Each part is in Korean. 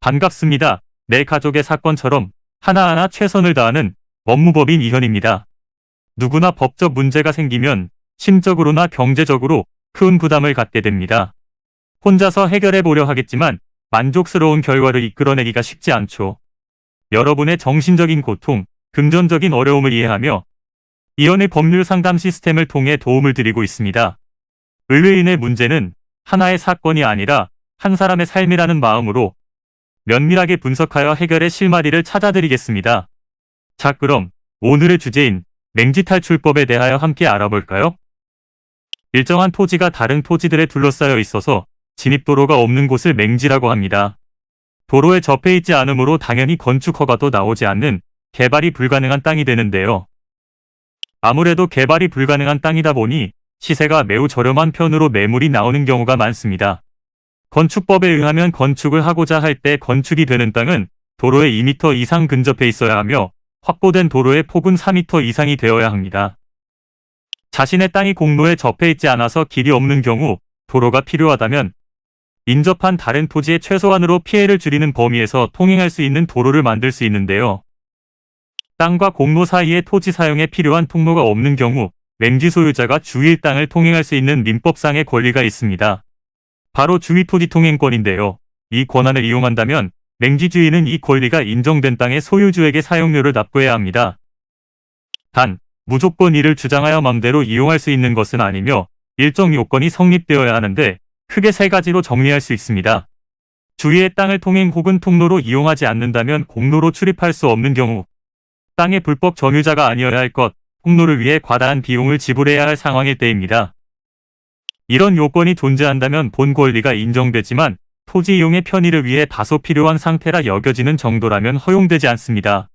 반갑습니다. 내 가족의 사건처럼 하나하나 최선을 다하는 법무법인 이현입니다. 누구나 법적 문제가 생기면 심적으로나 경제적으로 큰 부담을 갖게 됩니다. 혼자서 해결해 보려 하겠지만 만족스러운 결과를 이끌어내기가 쉽지 않죠. 여러분의 정신적인 고통, 금전적인 어려움을 이해하며 이현의 법률 상담 시스템을 통해 도움을 드리고 있습니다. 의뢰인의 문제는 하나의 사건이 아니라 한 사람의 삶이라는 마음으로 면밀하게 분석하여 해결의 실마리를 찾아드리겠습니다. 자, 그럼 오늘의 주제인 맹지탈출법에 대하여 함께 알아볼까요? 일정한 토지가 다른 토지들에 둘러싸여 있어서 진입도로가 없는 곳을 맹지라고 합니다. 도로에 접해 있지 않으므로 당연히 건축 허가도 나오지 않는 개발이 불가능한 땅이 되는데요. 아무래도 개발이 불가능한 땅이다 보니 시세가 매우 저렴한 편으로 매물이 나오는 경우가 많습니다. 건축법에 의하면 건축을 하고자 할 때 건축이 되는 땅은 도로에 2m 이상 근접해 있어야 하며 확보된 도로의 폭은 4m 이상이 되어야 합니다. 자신의 땅이 공로에 접해 있지 않아서 길이 없는 경우 도로가 필요하다면 인접한 다른 토지에 최소한으로 피해를 줄이는 범위에서 통행할 수 있는 도로를 만들 수 있는데요. 땅과 공로 사이에 토지 사용에 필요한 통로가 없는 경우 맹지 소유자가 주위 땅을 통행할 수 있는 민법상의 권리가 있습니다. 바로 주위토지 통행권인데요. 이 권한을 이용한다면 맹지 주인은 이 권리가 인정된 땅의 소유주에게 사용료를 납부해야 합니다. 단, 무조건 이를 주장하여 맘대로 이용할 수 있는 것은 아니며 일정 요건이 성립되어야 하는데 크게 세 가지로 정리할 수 있습니다. 주위의 땅을 통행 혹은 통로로 이용하지 않는다면 공로로 출입할 수 없는 경우, 땅의 불법 점유자가 아니어야 할 것, 통로를 위해 과다한 비용을 지불해야 할 상황일 때입니다. 이런 요건이 존재한다면 본 권리가 인정되지만 토지 이용의 편의를 위해 다소 필요한 상태라 여겨지는 정도라면 허용되지 않습니다.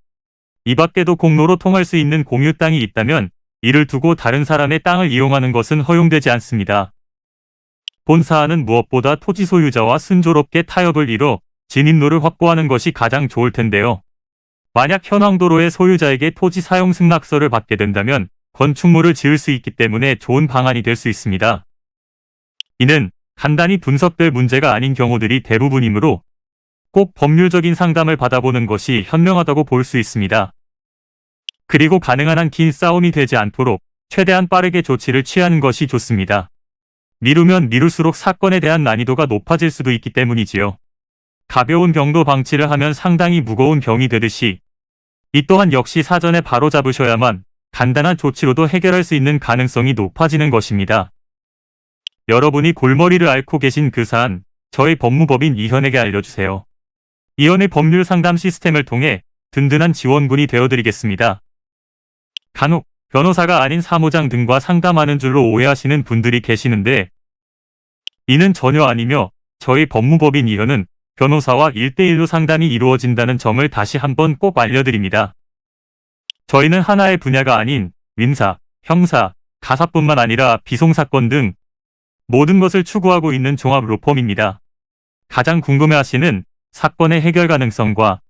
이 밖에도 공로로 통할 수 있는 공유 땅이 있다면 이를 두고 다른 사람의 땅을 이용하는 것은 허용되지 않습니다. 본 사안은 무엇보다 토지 소유자와 순조롭게 타협을 이뤄 진입로를 확보하는 것이 가장 좋을 텐데요. 만약 현황도로의 소유자에게 토지 사용 승낙서를 받게 된다면 건축물을 지을 수 있기 때문에 좋은 방안이 될 수 있습니다. 이는 간단히 분석될 문제가 아닌 경우들이 대부분이므로 꼭 법률적인 상담을 받아보는 것이 현명하다고 볼 수 있습니다. 그리고 가능한 한 긴 싸움이 되지 않도록 최대한 빠르게 조치를 취하는 것이 좋습니다. 미루면 미룰수록 사건에 대한 난이도가 높아질 수도 있기 때문이지요. 가벼운 병도 방치를 하면 상당히 무거운 병이 되듯이 이 또한 역시 사전에 바로잡으셔야만 간단한 조치로도 해결할 수 있는 가능성이 높아지는 것입니다. 여러분이 골머리를 앓고 계신 그 사안, 저희 법무법인 이현에게 알려주세요. 이현의 법률 상담 시스템을 통해 든든한 지원군이 되어드리겠습니다. 간혹 변호사가 아닌 사무장 등과 상담하는 줄로 오해하시는 분들이 계시는데 이는 전혀 아니며 저희 법무법인 이현은 변호사와 1대1로 상담이 이루어진다는 점을 다시 한번 꼭 알려드립니다. 저희는 하나의 분야가 아닌 민사, 형사, 가사뿐만 아니라 비송사건 등 모든 것을 추구하고 있는 종합 로펌입니다. 가장 궁금해하시는 사건의 해결 가능성과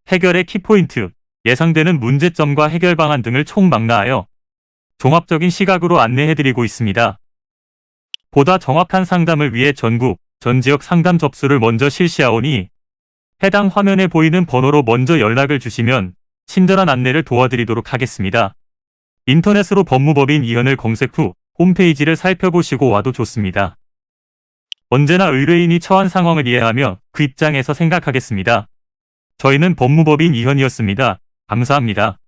해결의 키포인트, 예상되는 문제점과 해결 방안 등을 총망라하여 종합적인 시각으로 안내해드리고 있습니다. 보다 정확한 상담을 위해 전국, 전 지역 상담 접수를 먼저 실시하오니 해당 화면에 보이는 번호로 먼저 연락을 주시면 친절한 안내를 도와드리도록 하겠습니다. 인터넷으로 법무법인 이현을 검색 후 홈페이지를 살펴보시고 와도 좋습니다. 언제나 의뢰인이 처한 상황을 이해하며 그 입장에서 생각하겠습니다. 저희는 법무법인 이현이었습니다. 감사합니다.